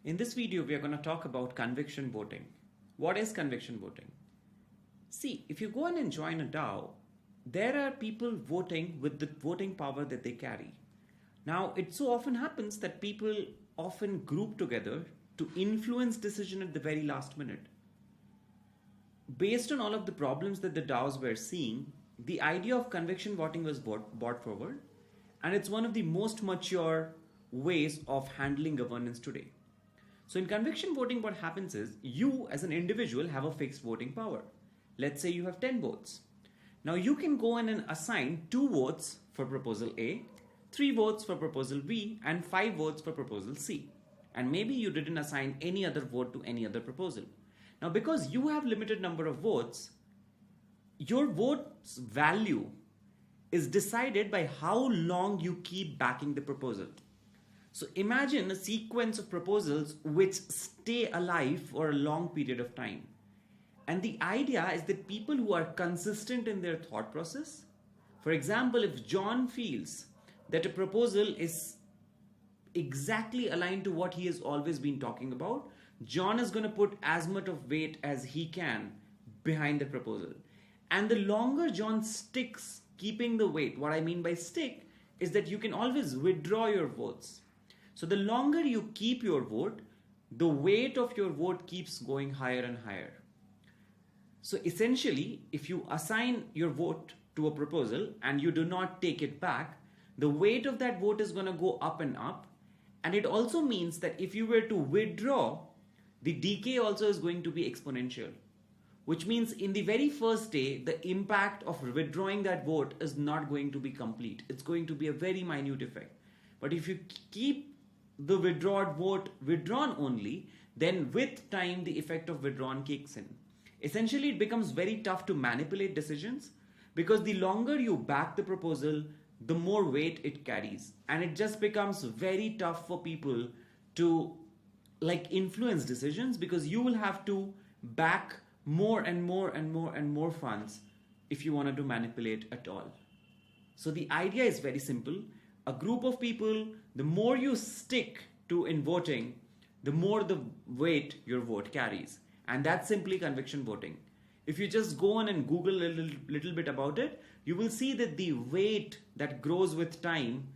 In this video, we are going to talk about conviction voting. What is conviction voting? See, if you go in and join a DAO, there are people voting with the voting power that they carry. Now, it so often happens that people often group together to influence decision at the very last minute. Based on all of the problems that the DAOs were seeing, the idea of conviction voting was brought forward, and it's one of the most mature ways of handling governance today. So in conviction voting, what happens is you as an individual have a fixed voting power. Let's say you have 10 votes. Now you can go in and assign 2 votes for proposal A, 3 votes for proposal B, and 5 votes for proposal C. And maybe you didn't assign any other vote to any other proposal. Now because you have limited number of votes, your vote's value is decided by how long you keep backing the proposal. So imagine a sequence of proposals which stay alive for a long period of time. And the idea is that people who are consistent in their thought process, for example, if John feels that a proposal is exactly aligned to what he has always been talking about, John is going to put as much of weight as he can behind the proposal. And the longer John sticks keeping the weight, what I mean by stick is that you can always withdraw your votes. So the longer you keep your vote, the weight of your vote keeps going higher and higher. So essentially, if you assign your vote to a proposal and you do not take it back, the weight of that vote is going to go up and up. And it also means that if you were to withdraw, the decay also is going to be exponential. Which means in the very first day, the impact of withdrawing that vote is not going to be complete. It's going to be a very minute effect. But if you keep the withdrawn vote withdrawn only, then with time the effect of withdrawn kicks in. Essentially, it becomes very tough to manipulate decisions because the longer you back the proposal, the more weight it carries. And it just becomes very tough for people to influence decisions because you will have to back more and more and more and more funds if you wanted to manipulate at all. So the idea is very simple. A group of people, the more you stick to in voting, the more the weight your vote carries. And that's simply conviction voting. If you just go on and Google a little bit about it, you will see that the weight that grows with time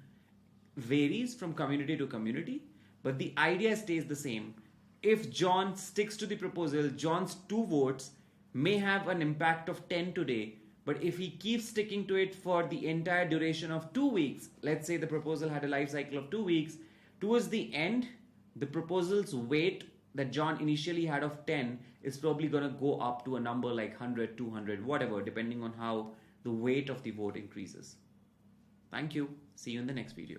varies from community to community, but the idea stays the same. If John sticks to the proposal, John's 2 votes may have an impact of 10 today, but if he keeps sticking to it for the entire duration of 2 weeks, let's say the proposal had a life cycle of 2 weeks, towards the end, the proposal's weight that John initially had of 10 is probably going to go up to a number like 100, 200, whatever, depending on how the weight of the vote increases. Thank you. See you in the next video.